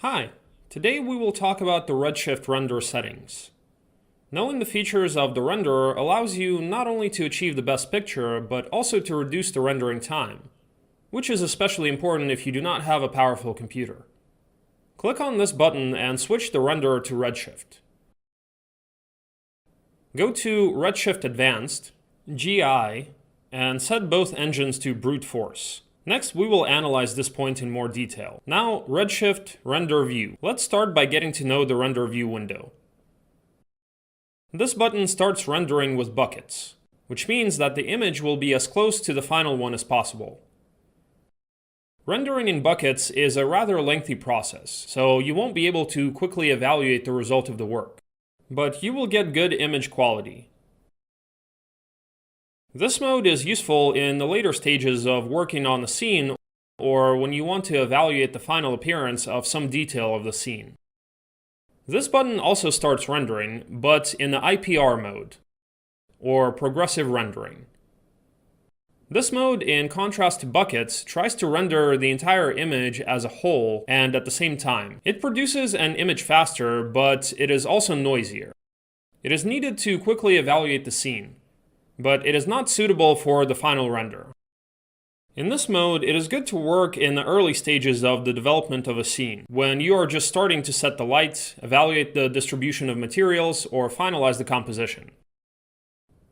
Hi, today we will talk about the Redshift render settings. Knowing the features of the renderer allows you not only to achieve the best picture, but also to reduce the rendering time, which is especially important if you do not have a powerful computer. Click on this button and switch the renderer to Redshift. Go to Redshift Advanced, GI, and set both engines to brute force. Next, we will analyze this point in more detail. Now, Redshift Render View. Let's start by getting to know the Render View window. This button starts rendering with buckets, which means that the image will be as close to the final one as possible. Rendering in buckets is a rather lengthy process, so you won't be able to quickly evaluate the result of the work. But you will get good image quality. This mode is useful in the later stages of working on the scene or when you want to evaluate the final appearance of some detail of the scene. This button also starts rendering, but in the IPR mode, or progressive rendering. This mode, in contrast to buckets, tries to render the entire image as a whole and at the same time. It produces an image faster, but it is also noisier. It is needed to quickly evaluate the scene, but it is not suitable for the final render. In this mode, it is good to work in the early stages of the development of a scene, when you are just starting to set the light, evaluate the distribution of materials, or finalize the composition.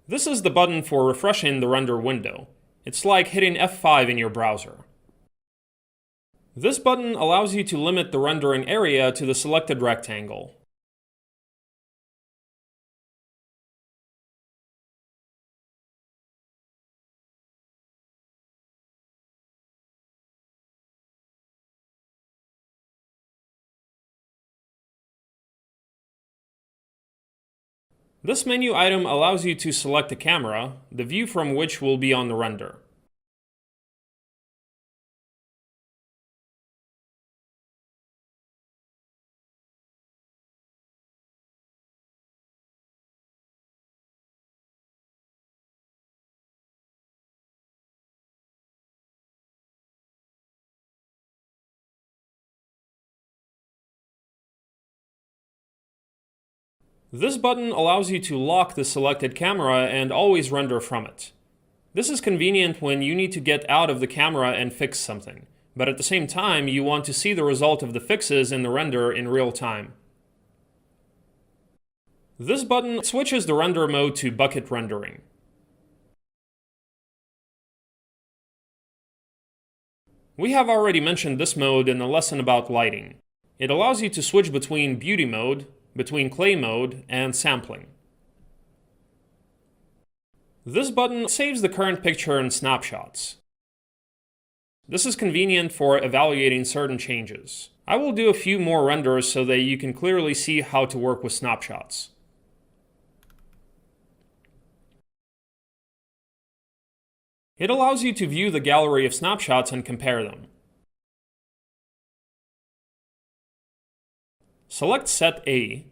This is the button for refreshing the render window. It's like hitting F5 in your browser. This button allows you to limit the rendering area to the selected rectangle. This menu item allows you to select a camera, the view from which will be on the render. This button allows you to lock the selected camera and always render from it. This is convenient when you need to get out of the camera and fix something, but at the same time you want to see the result of the fixes in the render in real time. This button switches the render mode to bucket rendering. We have already mentioned this mode in the lesson about lighting. It allows you to switch between beauty mode, between clay mode, and sampling. This button saves the current picture in snapshots. This is convenient for evaluating certain changes. I will do a few more renders so that you can clearly see how to work with snapshots. It allows you to view the gallery of snapshots and compare them. Select Set A,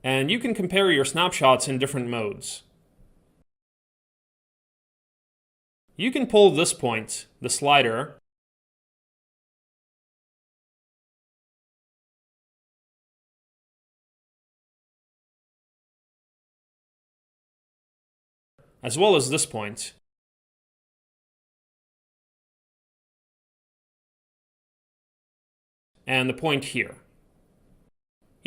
and you can compare your snapshots in different modes. You can pull this point, the slider, as well as this point, and the point here.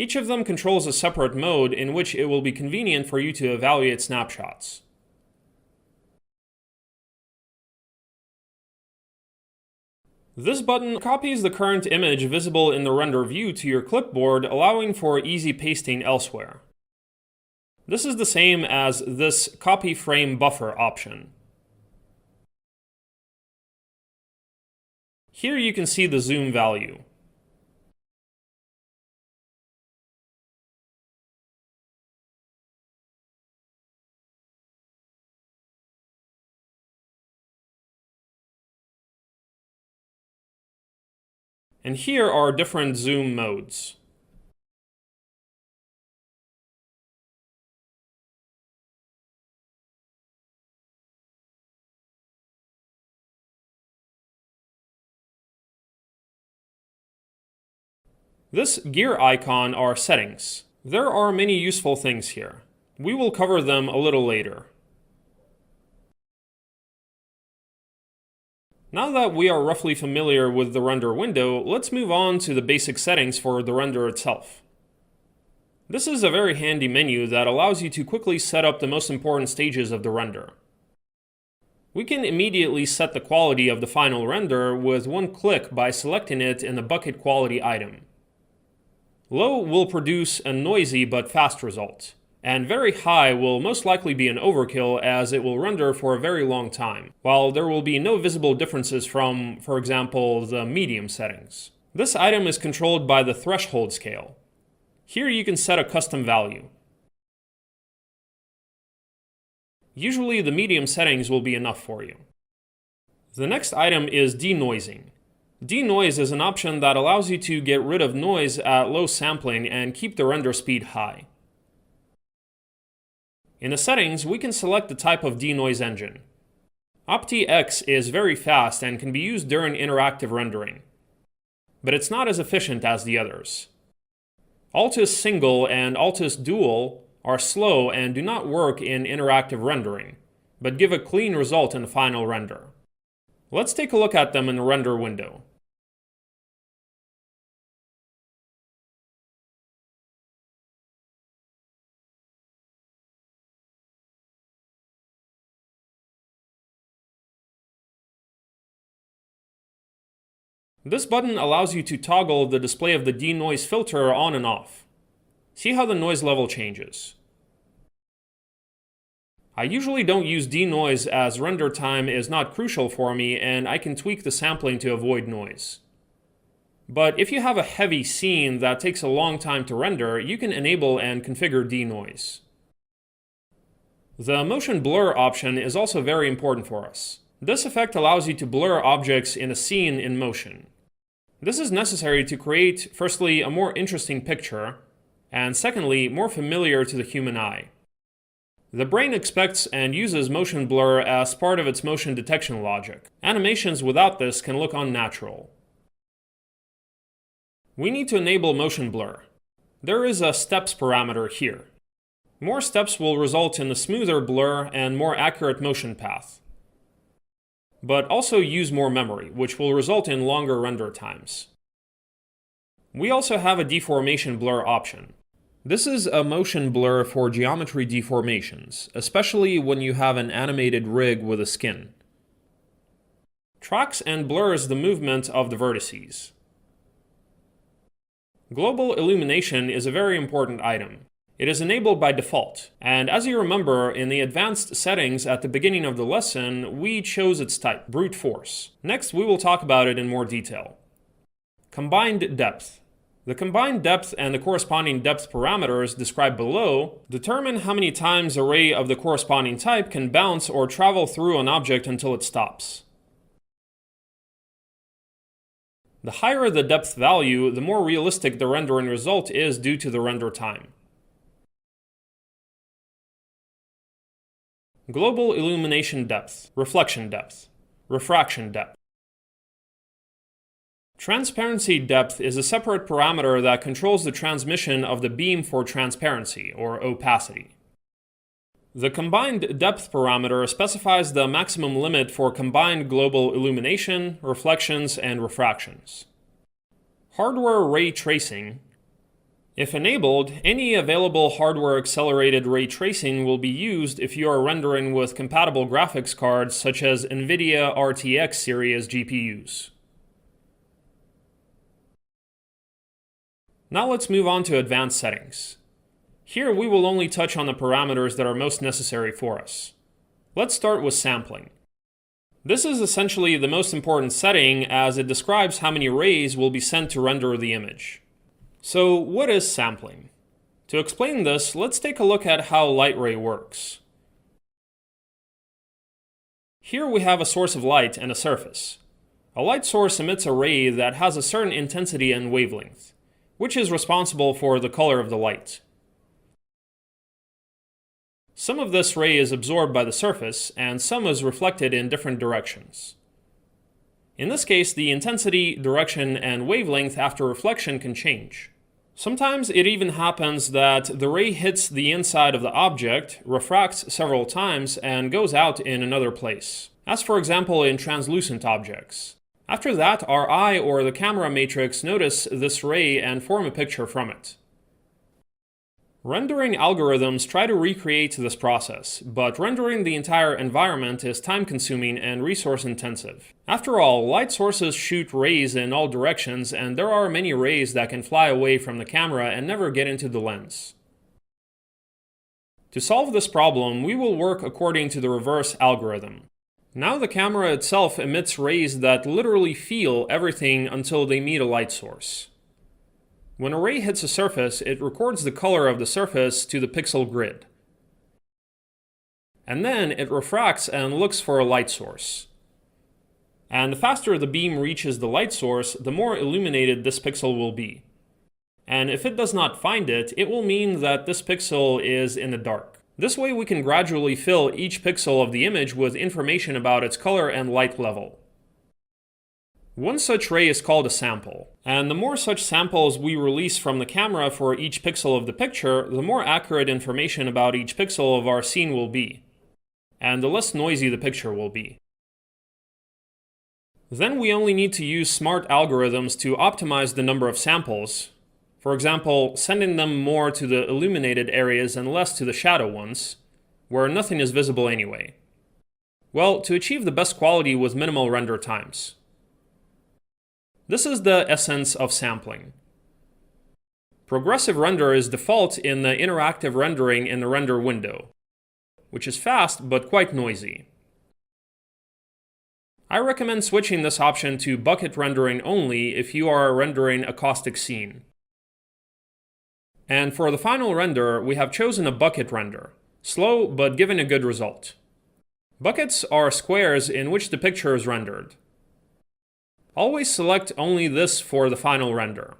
Each of them controls a separate mode in which it will be convenient for you to evaluate snapshots. This button copies the current image visible in the render view to your clipboard, allowing for easy pasting elsewhere. This is the same as this Copy Frame Buffer option. Here you can see the zoom value. And here are different zoom modes. This gear icon are settings. There are many useful things here. We will cover them a little later. Now that we are roughly familiar with the render window, let's move on to the basic settings for the render itself. This is a very handy menu that allows you to quickly set up the most important stages of the render. We can immediately set the quality of the final render with one click by selecting it in the bucket quality item. Low will produce a noisy but fast result, and very high will most likely be an overkill as it will render for a very long time, while there will be no visible differences from, for example, the medium settings. This item is controlled by the threshold scale. Here you can set a custom value. Usually the medium settings will be enough for you. The next item is denoising. Denoise is an option that allows you to get rid of noise at low sampling and keep the render speed high. In the settings, we can select the type of denoise engine. OptiX is very fast and can be used during interactive rendering, but it's not as efficient as the others. Altus Single and Altus Dual are slow and do not work in interactive rendering, but give a clean result in the final render. Let's take a look at them in the render window. This button allows you to toggle the display of the denoise filter on and off. See how the noise level changes. I usually don't use denoise as render time is not crucial for me and I can tweak the sampling to avoid noise. But if you have a heavy scene that takes a long time to render, you can enable and configure denoise. The motion blur option is also very important for us. This effect allows you to blur objects in a scene in motion. This is necessary to create, firstly, a more interesting picture, and secondly, more familiar to the human eye. The brain expects and uses motion blur as part of its motion detection logic. Animations without this can look unnatural. We need to enable motion blur. There is a steps parameter here. More steps will result in a smoother blur and more accurate motion path, but also use more memory, which will result in longer render times. We also have a deformation blur option. This is a motion blur for geometry deformations, especially when you have an animated rig with a skin. Tracks and blurs the movement of the vertices. Global illumination is a very important item. It is enabled by default, and as you remember, in the advanced settings at the beginning of the lesson, we chose its type, brute force. Next, we will talk about it in more detail. Combined depth. The combined depth and the corresponding depth parameters described below determine how many times a ray of the corresponding type can bounce or travel through an object until it stops. The higher the depth value, the more realistic the rendering result is due to the render time. Global illumination depth, reflection depth, refraction depth. Transparency depth is a separate parameter that controls the transmission of the beam for transparency, or opacity. The combined depth parameter specifies the maximum limit for combined global illumination, reflections, and refractions. Hardware ray tracing. If enabled, any available hardware-accelerated ray tracing will be used if you are rendering with compatible graphics cards such as NVIDIA RTX series GPUs. Now let's move on to advanced settings. Here we will only touch on the parameters that are most necessary for us. Let's start with sampling. This is essentially the most important setting as it describes how many rays will be sent to render the image. So what is sampling? To explain this, let's take a look at how light ray works. Here we have a source of light and a surface. A light source emits a ray that has a certain intensity and wavelength, which is responsible for the color of the light. Some of this ray is absorbed by the surface, and some is reflected in different directions. In this case, the intensity, direction, and wavelength after reflection can change. Sometimes it even happens that the ray hits the inside of the object, refracts several times, and goes out in another place, as for example in translucent objects. After that, our eye or the camera matrix notice this ray and form a picture from it. Rendering algorithms try to recreate this process, but rendering the entire environment is time-consuming and resource-intensive. After all, light sources shoot rays in all directions, and there are many rays that can fly away from the camera and never get into the lens. To solve this problem, we will work according to the reverse algorithm. Now the camera itself emits rays that literally feel everything until they meet a light source. When a ray hits a surface, it records the color of the surface to the pixel grid. And then it refracts and looks for a light source. And the faster the beam reaches the light source, the more illuminated this pixel will be. And if it does not find it, it will mean that this pixel is in the dark. This way we can gradually fill each pixel of the image with information about its color and light level. One such ray is called a sample, and the more such samples we release from the camera for each pixel of the picture, the more accurate information about each pixel of our scene will be, and the less noisy the picture will be. Then we only need to use smart algorithms to optimize the number of samples, for example, sending them more to the illuminated areas and less to the shadow ones, where nothing is visible anyway. Well, to achieve the best quality with minimal render times. This is the essence of sampling. Progressive render is default in the interactive rendering in the render window, which is fast but quite noisy. I recommend switching this option to bucket rendering only if you are rendering a caustic scene. And for the final render, we have chosen a bucket render, slow but giving a good result. Buckets are squares in which the picture is rendered. Always select only this for the final render.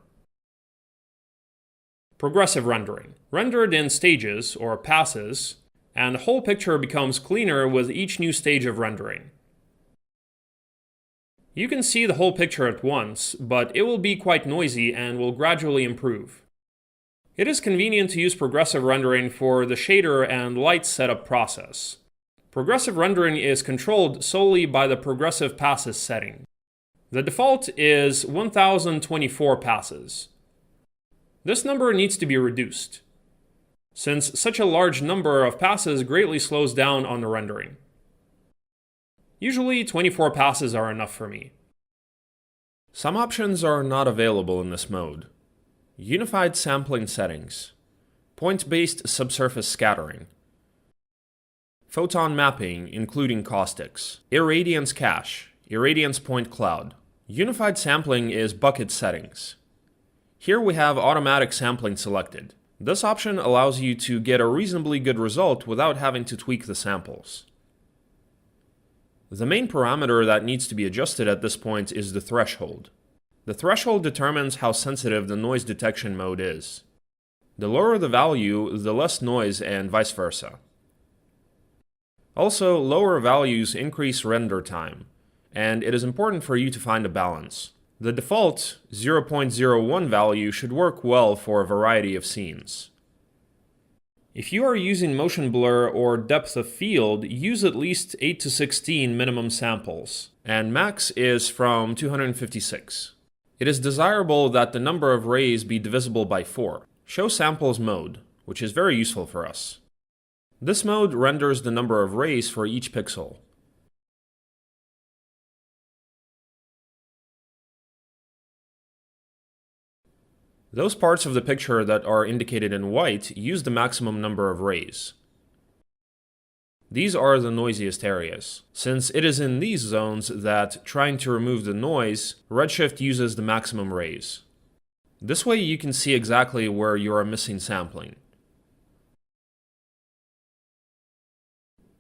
Progressive rendering, rendered in stages or passes, and the whole picture becomes cleaner with each new stage of rendering. You can see the whole picture at once, but it will be quite noisy and will gradually improve. It is convenient to use progressive rendering for the shader and light setup process. Progressive rendering is controlled solely by the progressive passes setting. The default is 1024 passes. This number needs to be reduced, since such a large number of passes greatly slows down on the rendering. Usually 24 passes are enough for me. Some options are not available in this mode. Unified sampling settings, point-based subsurface scattering, photon mapping including caustics, irradiance cache, irradiance point cloud. Unified sampling is bucket settings. Here we have automatic sampling selected. This option allows you to get a reasonably good result without having to tweak the samples. The main parameter that needs to be adjusted at this point is the threshold. The threshold determines how sensitive the noise detection mode is. The lower the value, the less noise, and vice versa. Also, lower values increase render time, and it is important for you to find a balance. The default 0.01 value should work well for a variety of scenes. If you are using motion blur or depth of field, use at least 8 to 16 minimum samples, and max is from 256. It is desirable that the number of rays be divisible by 4. Show samples mode, which is very useful for us. This mode renders the number of rays for each pixel. Those parts of the picture that are indicated in white use the maximum number of rays. These are the noisiest areas, since it is in these zones that, trying to remove the noise, Redshift uses the maximum rays. This way you can see exactly where you are missing sampling.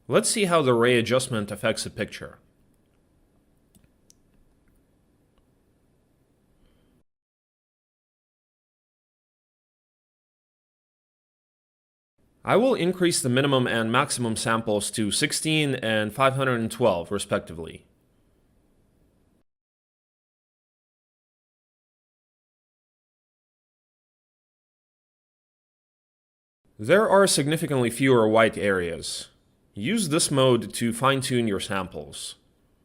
Let's see how the ray adjustment affects the picture. I will increase the minimum and maximum samples to 16 and 512 respectively. There are significantly fewer white areas. Use this mode to fine-tune your samples.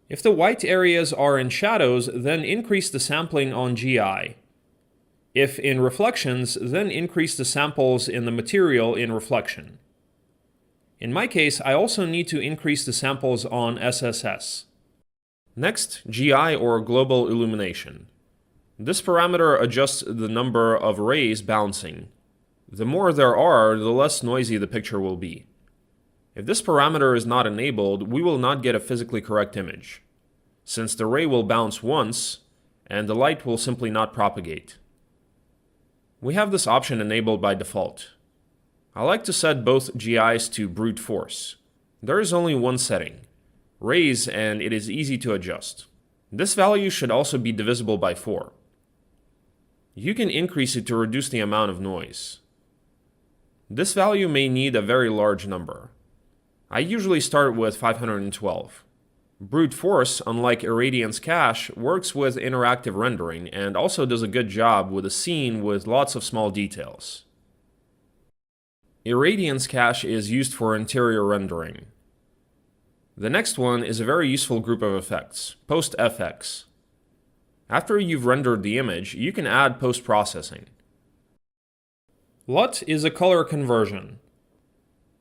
If the white areas are in shadows, then increase the sampling on GI. If in reflections, then increase the samples in the material in reflection. In my case, I also need to increase the samples on SSS. Next, GI or global illumination. This parameter adjusts the number of rays bouncing. The more there are, the less noisy the picture will be. If this parameter is not enabled, we will not get a physically correct image, since the ray will bounce once, and the light will simply not propagate. We have this option enabled by default. I like to set both GIs to brute force. There is only one setting, rays, and it is easy to adjust. This value should also be divisible by 4. You can increase it to reduce the amount of noise. This value may need a very large number. I usually start with 512. Brute force, unlike Irradiance Cache, works with interactive rendering and also does a good job with a scene with lots of small details. Irradiance Cache is used for interior rendering. The next one is a very useful group of effects, Post-FX. After you've rendered the image, you can add post-processing. LUT is a color conversion.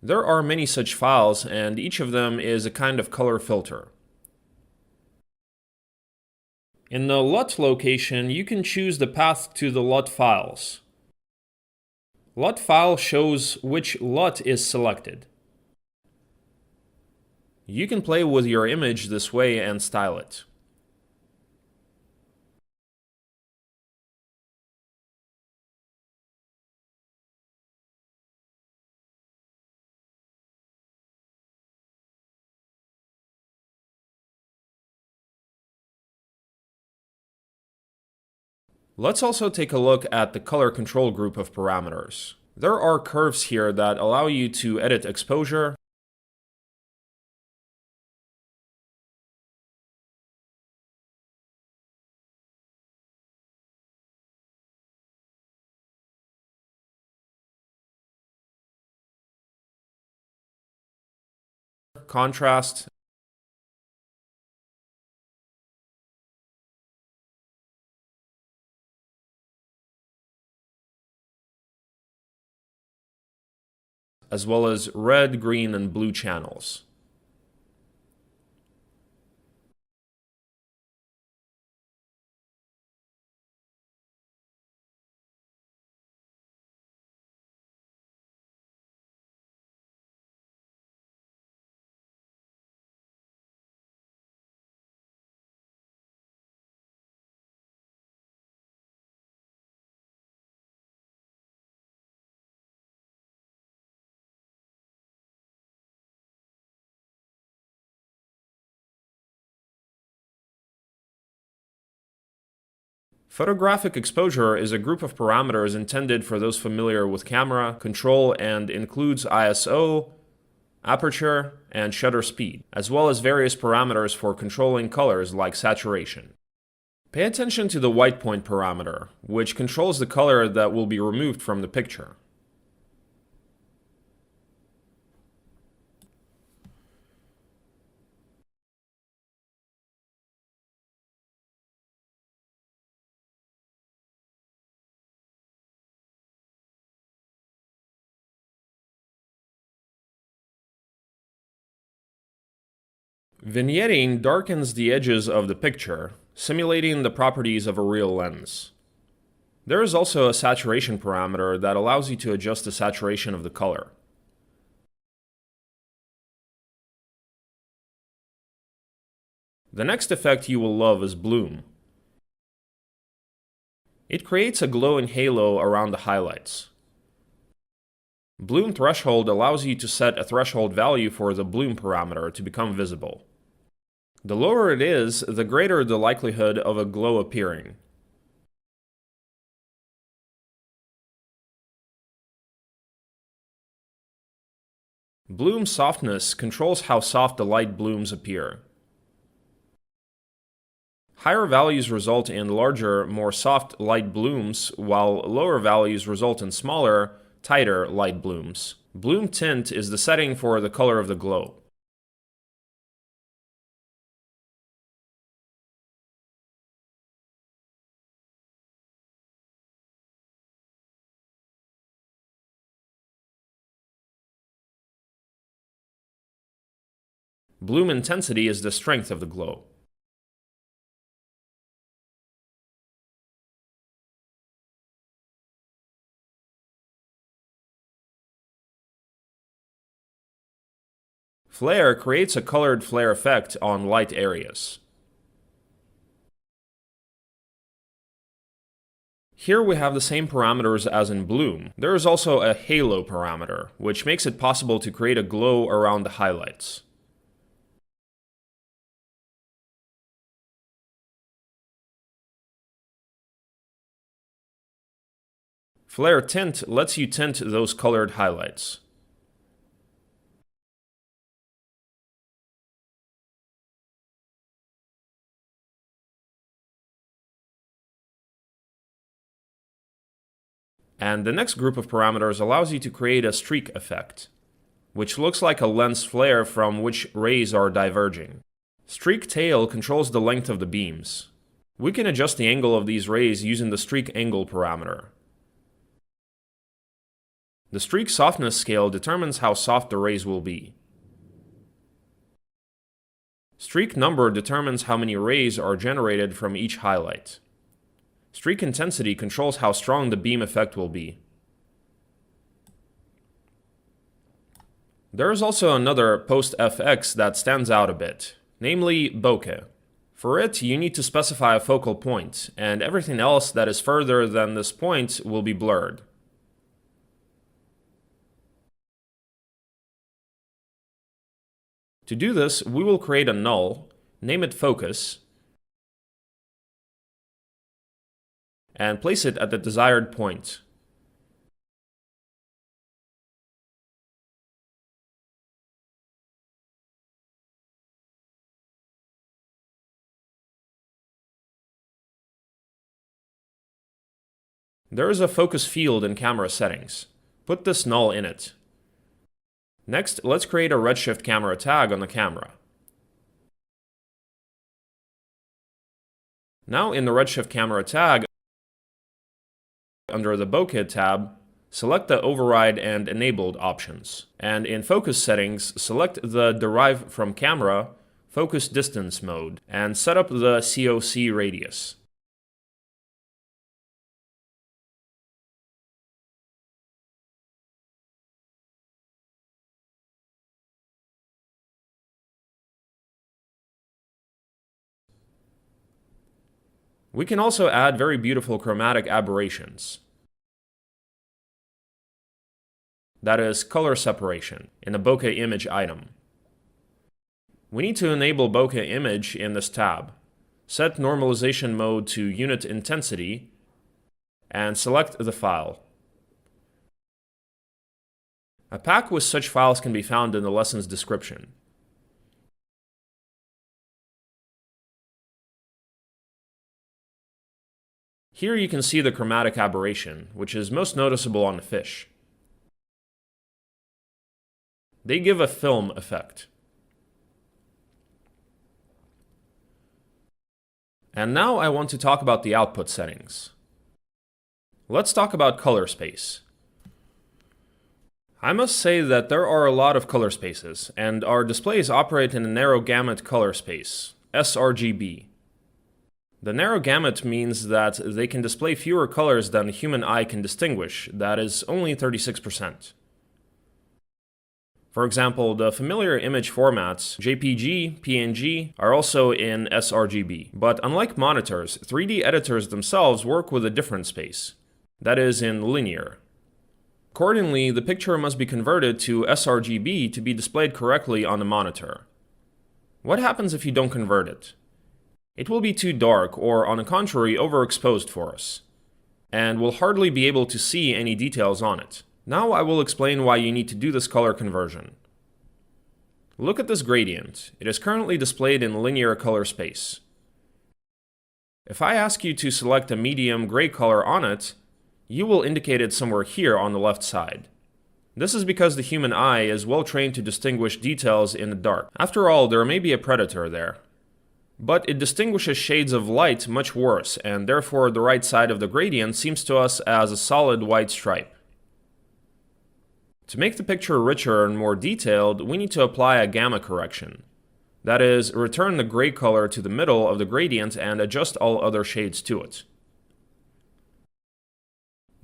There are many such files, and each of them is a kind of color filter. In the LUT location, you can choose the path to the LUT files. LUT file shows which LUT is selected. You can play with your image this way and style it. Let's also take a look at the color control group of parameters. There are curves here that allow you to edit exposure, contrast, as well as red, green, and blue channels. Photographic exposure is a group of parameters intended for those familiar with camera control and includes ISO, aperture, and shutter speed, as well as various parameters for controlling colors like saturation. Pay attention to the white point parameter, which controls the color that will be removed from the picture. Vignetting darkens the edges of the picture, simulating the properties of a real lens. There is also a saturation parameter that allows you to adjust the saturation of the color. The next effect you will love is bloom. It creates a glowing halo around the highlights. Bloom threshold allows you to set a threshold value for the bloom parameter to become visible. The lower it is, the greater the likelihood of a glow appearing. Bloom softness controls how soft the light blooms appear. Higher values result in larger, more soft light blooms, while lower values result in smaller, tighter light blooms. Bloom tint is the setting for the color of the glow. Bloom intensity is the strength of the glow. Flare creates a colored flare effect on light areas. Here we have the same parameters as in bloom. There is also a halo parameter, which makes it possible to create a glow around the highlights. Flare tint lets you tint those colored highlights. And the next group of parameters allows you to create a streak effect, which looks like a lens flare from which rays are diverging. Streak tail controls the length of the beams. We can adjust the angle of these rays using the streak angle parameter. The streak softness scale determines how soft the rays will be. Streak number determines how many rays are generated from each highlight. Streak intensity controls how strong the beam effect will be. There is also another post-FX that stands out a bit, namely bokeh. For it, you need to specify a focal point, and everything else that is further than this point will be blurred. To do this, we will create a null, name it focus, and place it at the desired point. There is a focus field in camera settings. Put this null in it. Next, let's create a redshift camera tag on the camera. Now in the redshift camera tag, under the bokeh tab, select the override and enabled options. And in focus settings, select the derive from camera focus distance mode and set up the COC radius. We can also add very beautiful chromatic aberrations. That is, color separation in the bokeh image item. We need to enable bokeh image in this tab. Set normalization mode to unit intensity and select the file. A pack with such files can be found in the lesson's description. Here you can see the chromatic aberration, which is most noticeable on the fish. They give a film effect. And now I want to talk about the output settings. Let's talk about color space. I must say that there are a lot of color spaces, and our displays operate in a narrow gamut color space, sRGB. The narrow gamut means that they can display fewer colors than the human eye can distinguish, that is, only 36%. For example, the familiar image formats, JPG, PNG, are also in sRGB. But unlike monitors, 3D editors themselves work with a different space, that is, in linear. Accordingly, the picture must be converted to sRGB to be displayed correctly on the monitor. What happens if you don't convert it? It will be too dark or, on the contrary, overexposed for us, and we'll hardly be able to see any details on it. Now I will explain why you need to do this color conversion. Look at this gradient. It is currently displayed in linear color space. If I ask you to select a medium gray color on it, you will indicate it somewhere here on the left side. This is because the human eye is well trained to distinguish details in the dark. After all, there may be a predator there. But it distinguishes shades of light much worse, and therefore the right side of the gradient seems to us as a solid white stripe. To make the picture richer and more detailed, we need to apply a gamma correction. That is, return the gray color to the middle of the gradient and adjust all other shades to it.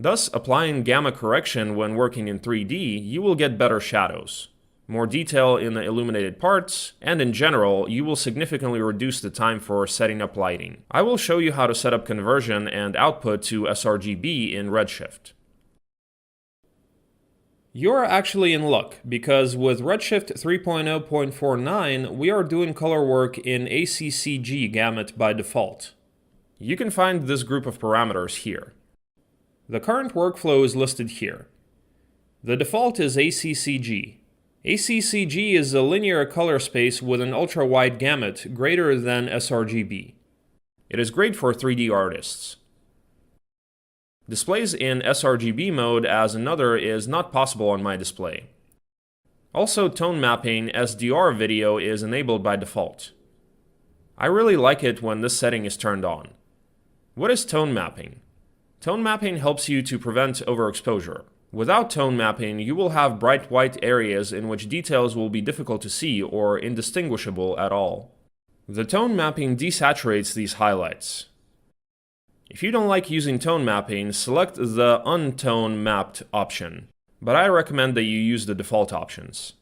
Thus, applying gamma correction when working in 3D, you will get better shadows, more detail in the illuminated parts, and in general, you will significantly reduce the time for setting up lighting. I will show you how to set up conversion and output to sRGB in Redshift. You're actually in luck, because with Redshift 3.0.49, we are doing color work in ACCG gamut by default. You can find this group of parameters here. The current workflow is listed here. The default is ACCG. ACCG is a linear color space with an ultra-wide gamut greater than sRGB. It is great for 3D artists. Displays in sRGB mode as another is not possible on my display. Also, tone mapping SDR video is enabled by default. I really like it when this setting is turned on. What is tone mapping? Tone mapping helps you to prevent overexposure. Without tone mapping, you will have bright white areas in which details will be difficult to see or indistinguishable at all. The tone mapping desaturates these highlights. If you don't like using tone mapping, select the Untone Mapped option, but I recommend that you use the default options.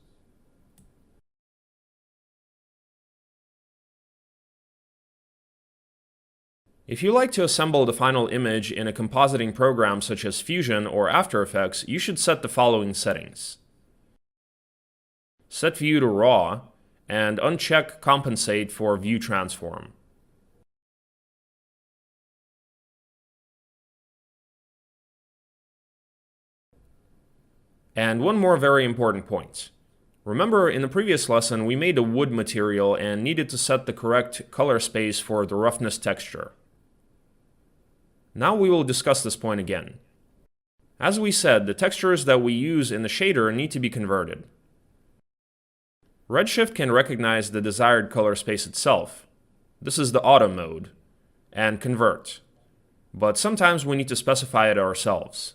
If you like to assemble the final image in a compositing program such as Fusion or After Effects, you should set the following settings. Set View to Raw, and uncheck Compensate for View Transform. And one more very important point. Remember, in the previous lesson, we made a wood material and needed to set the correct color space for the roughness texture. Now we will discuss this point again. As we said, the textures that we use in the shader need to be converted. Redshift can recognize the desired color space itself. This is the auto mode, and convert. But sometimes we need to specify it ourselves.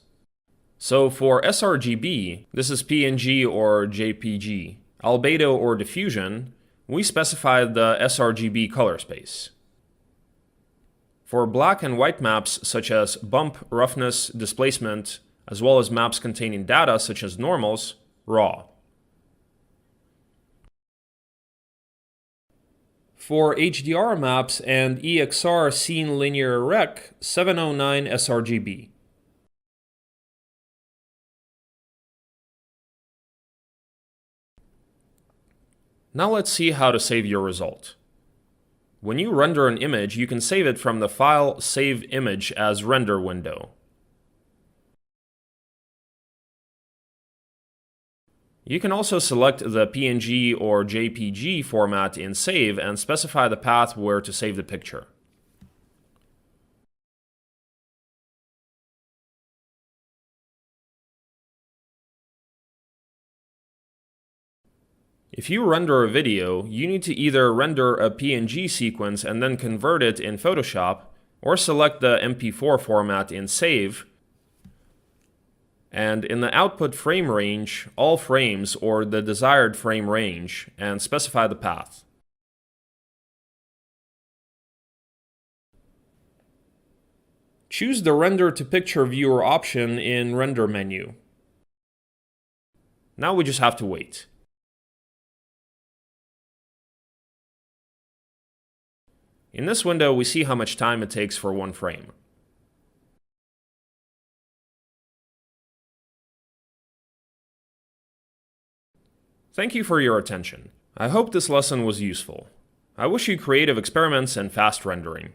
So for sRGB, this is PNG or JPG, albedo or diffusion, we specify the sRGB color space. For black and white maps such as bump, roughness, displacement, as well as maps containing data such as normals, raw. For HDR maps and EXR scene linear rec, 709 sRGB. Now let's see how to save your result. When you render an image, you can save it from the File, Save Image as Render window. You can also select the PNG or JPG format in Save and specify the path where to save the picture. If you render a video, you need to either render a PNG sequence and then convert it in Photoshop, or select the MP4 format in Save, and in the output frame range, all frames or the desired frame range, and specify the path. Choose the Render to Picture Viewer option in Render menu. Now we just have to wait. In this window, we see how much time it takes for one frame. Thank you for your attention. I hope this lesson was useful. I wish you creative experiments and fast rendering.